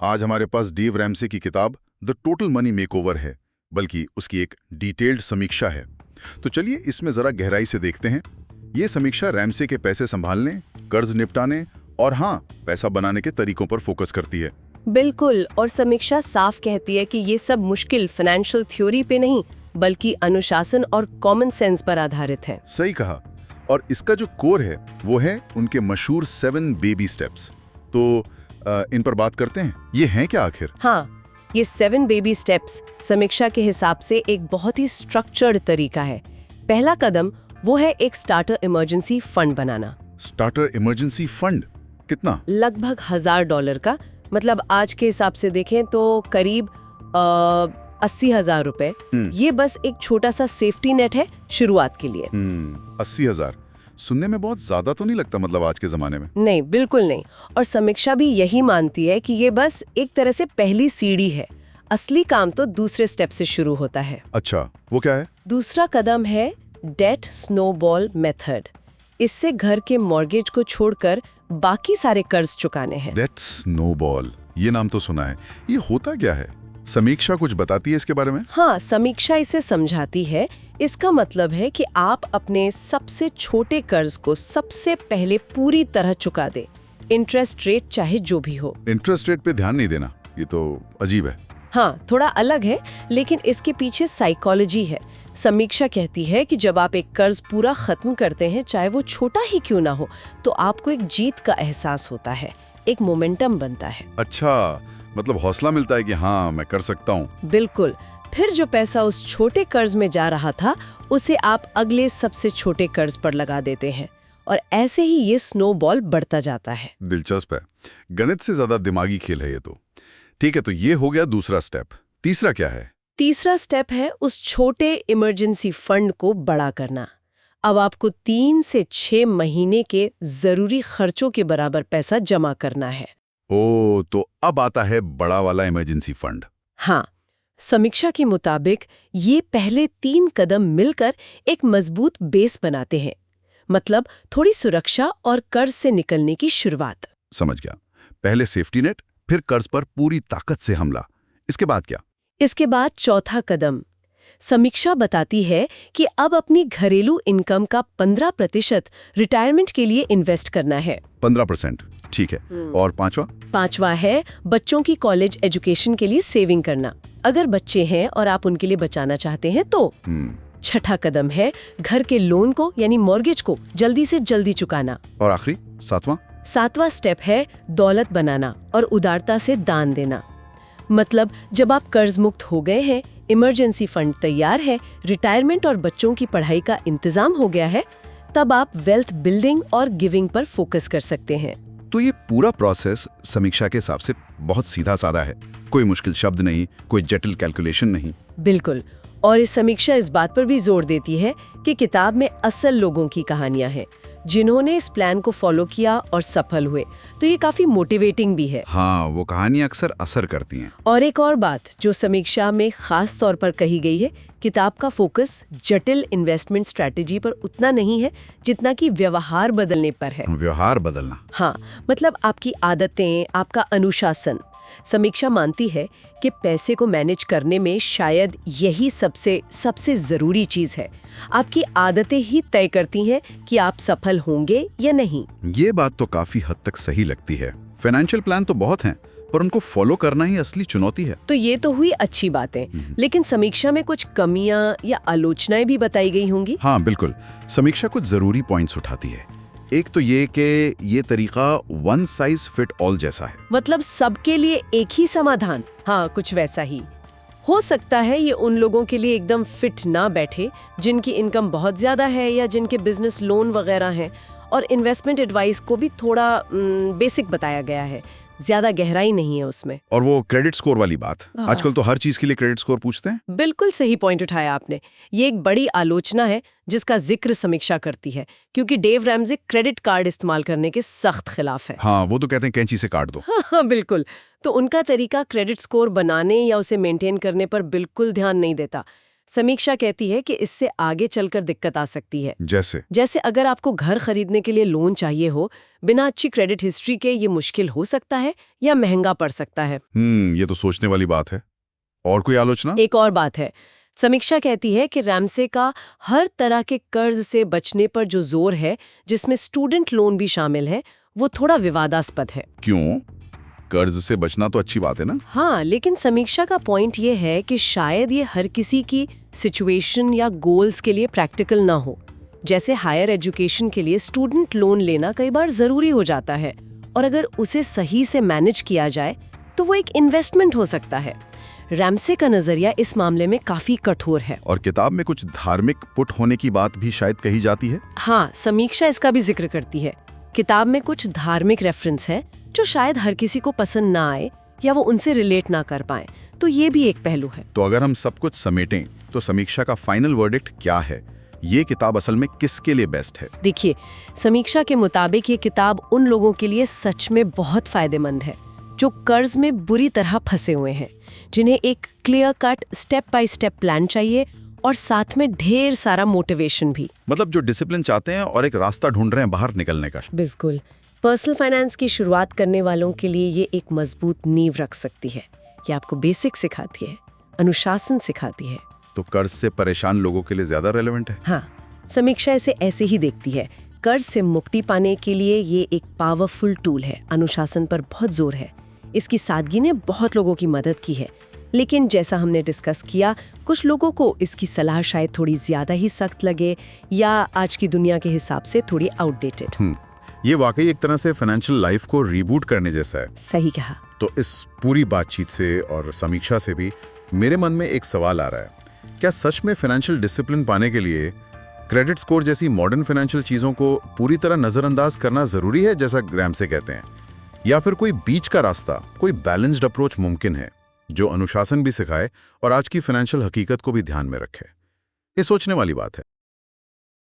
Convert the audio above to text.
आज हमारे पास Dave Ramsay की किताब द टोटल मनी मेकओवर है, बल्कि उसकी एक डिटेल्ड समीक्षा है। तो चलिए इसमें जरा गहराई से देखते हैं। ये समीक्षा रैमसे के पैसे संभालने, कर्ज निपटाने और हाँ, पैसा बनाने के तरीकों पर फोकस करती है। बिल्कुल, और समीक्षा साफ कहती है कि ये सब मुश्किल फाइनेंशियल थ्योरी पे नहीं, बल्कि अनुशासन और कॉमन सेंस पर आधारित है। सही कहा। और इसका जो कोर है वो है उनके मशहूर 7 बेबी स्टेप्स। तो इन पर बात करते हैं। ये हैं क्या आखिर? हाँ, ये 7 बेबी स्टेप्स समीक्षा के हिसाब से एक बहुत ही स्ट्रक्चर्ड तरीका है। पहला कदम वो है एक स्टार्टर इमरजेंसी फंड बनाना। स्टार्टर इमरजेंसी फंड कितना? लगभग $1000 का, मतलब आज के हिसाब से देखें तो करीब 80,000 रुपए। ये बस एक छोटा सा सेफ्टी नेट है शुरुआत के लिए। 80,000 सुनने में बहुत ज्यादा तो नहीं लगता, मतलब आज के जमाने में? नहीं, बिल्कुल नहीं। और समीक्षा भी यही मानती है कि ये बस एक तरह से पहली सीढ़ी है। असली काम तो दूसरे स्टेप से शुरू होता है। अच्छा, वो क्या है? दूसरा कदम है डेट स्नोबॉल मेथड। इससे घर के मॉर्गेज को छोड़कर बाकी सारे कर्ज चुकाने हैं। डेट स्नोबॉल, ये नाम तो सुना है। ये होता क्या है? समीक्षा कुछ बताती है इसके बारे में? हाँ, समीक्षा इसे समझाती है। इसका मतलब है कि आप अपने सबसे छोटे कर्ज को सबसे पहले पूरी तरह चुका दे, इंटरेस्ट रेट चाहे जो भी हो। इंटरेस्ट रेट पे ध्यान नहीं देना, ये तो अजीब है। हाँ, थोड़ा अलग है, लेकिन इसके पीछे साइकोलॉजी है। समीक्षा कहती है कि जब आप एक कर्ज पूरा खत्म करते हैं, चाहे वो छोटा ही क्यों ना हो, तो आपको एक जीत का एहसास होता है, एक मोमेंटम बनता है। अच्छा, मतलब हौसला मिलता है कि हाँ, मैं कर सकता हूँ। बिल्कुल। फिर जो पैसा उस छोटे कर्ज में जा रहा था, उसे आप अगले सबसे छोटे कर्ज पर लगा देते हैं, और ऐसे ही ये स्नोबॉल बढ़ता जाता है। दिलचस्प है। गणित से ज्यादा दिमागी खेल है ये तो। ठीक है, तो ये हो गया दूसरा स्टेप। तीसरा क्या है? तीसरा स्टेप है उस छोटे इमरजेंसी फंड को बड़ा करना। अब आपको 3 से 6 महीने के जरूरी खर्चों के बराबर पैसा जमा करना है। ओ, तो अब आता है बड़ा वाला इमरजेंसी फंड। हाँ, समीक्षा के मुताबिक ये पहले 3 कदम मिलकर एक मजबूत बेस बनाते हैं, मतलब थोड़ी सुरक्षा और कर्ज से निकलने की शुरुआत। समझ गया। पहले सेफ्टी नेट, फिर कर्ज पर पूरी ताकत से हमला। इसके बाद क्या? इसके बाद चौथा कदम। समीक्षा बताती है कि अब अपनी घरेलू इनकम का 15% रिटायरमेंट के लिए इन्वेस्ट करना है। 15%, ठीक है। और पांचवा है बच्चों की कॉलेज एजुकेशन के लिए सेविंग करना, अगर बच्चे हैं और आप उनके लिए बचाना चाहते हैं तो। छठा कदम है घर के लोन को यानी मॉर्गेज को जल्दी से जल्दी चुकाना। और आखिरी सातवां स्टेप है दौलत बनाना और उदारता से दान देना। मतलब जब आप कर्ज मुक्त हो गए हैं, इमरजेंसी फंड तैयार है, रिटायरमेंट और बच्चों की पढ़ाई का इंतजाम हो गया है, तब आप वेल्थ बिल्डिंग और गिविंग पर फोकस कर सकते हैं। तो ये पूरा प्रोसेस समीक्षा के हिसाब से बहुत सीधा साधा है। कोई मुश्किल शब्द नहीं, कोई जटिल कैलकुलेशन नहीं। बिल्कुल। और इस समीक्षा इस बात पर भी जोर देती है कि किताब में असल लोगों की कहानियां हैं, जिन्होंने इस प्लान को फॉलो किया और सफल हुए। तो ये काफी मोटिवेटिंग भी है। हाँ, वो कहानियां अक्सर असर करती हैं। और एक और बात जो समीक्षा में खास तौर पर कही गई है, किताब का फोकस जटिल इन्वेस्टमेंट स्ट्रैटेजी पर उतना नहीं है जितना कि व्यवहार बदलने पर है। व्यवहार बदलना? हाँ, मतलब आपकी आदतें, आपका अनुशासन। समीक्षा मानती है कि पैसे को मैनेज करने में शायद यही सबसे जरूरी चीज है। आपकी आदतें ही तय करती हैं कि आप सफल होंगे या नहीं। ये बात तो काफी हद तक सही लगती है। फाइनेंशियल प्लान तो बहुत हैं, पर उनको फॉलो करना ही असली चुनौती है। तो ये तो हुई अच्छी बातें, लेकिन समीक्षा में कुछ कमियां या आलोचनाएं भी बताई गई होंगी। हाँ बिल्कुल, समीक्षा कुछ जरूरी पॉइंट्स उठाती है। एक तो ये कि ये तरीका वन साइज फिट ऑल जैसा है, मतलब सबके लिए एक ही समाधान। हाँ, कुछ वैसा ही हो सकता है। ये उन लोगों के लिए एकदम फिट ना बैठे जिनकी इनकम बहुत ज्यादा है या जिनके बिजनेस लोन वगैरह हैं। और इन्वेस्टमेंट एडवाइस को भी थोड़ा बेसिक बताया गया है, ज्यादा गहराई नहीं है उसमें। और वो क्रेडिट स्कोर वाली बात, आजकल तो हर चीज के लिए क्रेडिट स्कोर पूछते हैं। बिल्कुल सही पॉइंट उठाया आपने। ये एक बड़ी आलोचना है जिसका जिक्र समीक्षा करती है, क्योंकि डेव रैमसे क्रेडिट कार्ड इस्तेमाल करने के सख्त खिलाफ है। हाँ, वो तो कहते हैं कैंची से काट दो। हाँ, बिल्कुल। तो उनका तरीका क्रेडिट स्कोर बनाने या उसे मेंटेन करने पर बिल्कुल ध्यान नहीं देता, समीक्षा कहती है कि इससे आगे चलकर दिक्कत आ सकती है। जैसे अगर आपको घर खरीदने के लिए लोन चाहिए हो, बिना अच्छी क्रेडिट हिस्ट्री के ये मुश्किल हो सकता है या महंगा पड़ सकता है। ये तो सोचने वाली बात है। और कोई आलोचना? एक और बात है, समीक्षा कहती है कि रैमसे का हर तरह के कर्ज से बचने पर जो जोर है, जिसमें स्टूडेंट लोन भी शामिल है, वो थोड़ा विवादास्पद है। क्यों? कर्ज से बचना तो अच्छी बात है ना? हाँ, लेकिन समीक्षा का पॉइंट ये है कि शायद ये हर किसी की सिचुएशन या गोल्स के लिए प्रैक्टिकल ना हो। जैसे हायर एजुकेशन के लिए स्टूडेंट लोन लेना कई बार जरूरी हो जाता है, और अगर उसे सही से मैनेज किया जाए तो वो एक इन्वेस्टमेंट हो सकता है। रैमसे का नजरिया इस मामले में काफी कठोर है। और किताब में कुछ धार्मिक पुट होने की बात भी शायद कही जाती है। हाँ, समीक्षा इसका भी जिक्र करती है। किताब में कुछ धार्मिक रेफरेंस है जो शायद हर किसी को पसंद ना आए या वो उनसे रिलेट ना कर पाए, तो ये भी एक पहलू है। तो अगर हम सब कुछ समेटें तो समीक्षा का फाइनल वर्डिक्ट क्या है? ये किताब असल में किसके लिए बेस्ट है? देखिए, समीक्षा के मुताबिक ये किताब उन लोगों के लिए सच में बहुत फायदेमंद है जो कर्ज में बुरी तरह फंसे हुए हैं, जिन्हें एक clear cut step by step plan चाहिए और साथ में ढेर सारा मोटिवेशन भी। मतलब जो डिसिप्लिन चाहते हैं और एक रास्ता ढूंढ रहे हैं बाहर निकलने का। बिल्कुल। पर्सनल फाइनेंस की शुरुआत करने वालों के लिए ये एक मजबूत नींव रख सकती है। ये आपको बेसिक सिखाती है, अनुशासन सिखाती है। तो कर्ज से परेशान लोगों के लिए ज्यादा रेलेवेंट है। हाँ, समीक्षा इसे ऐसे ही देखती है। कर्ज से मुक्ति पाने के लिए ये एक पावरफुल टूल है। अनुशासन पर बहुत जोर है। इसकी सादगी ने बहुत लोगों की मदद की है, लेकिन जैसा हमने डिस्कस किया, कुछ लोगों को इसकी सलाह शायद थोड़ी ज्यादा ही सख्त लगे या आज की दुनिया के हिसाब से थोड़ी आउटडेटेड। ये वाकई एक तरह से फाइनेंशियल लाइफ को रीबूट करने जैसा है। सही कहा। तो इस पूरी बातचीत से और समीक्षा से भी मेरे मन में एक सवाल आ रहा है, क्या सच में फाइनेंशियल डिसिप्लिन पाने के लिए क्रेडिट स्कोर जैसी मॉडर्न फाइनेंशियल चीजों को पूरी तरह नजरअंदाज करना जरूरी है, जैसा रैमसे कहते हैं, या फिर कोई बीच का रास्ता, कोई बैलेंस्ड अप्रोच मुमकिन है जो अनुशासन भी सिखाए और आज की फाइनेंशियल हकीकत को भी ध्यान में रखे? ये सोचने वाली बात है।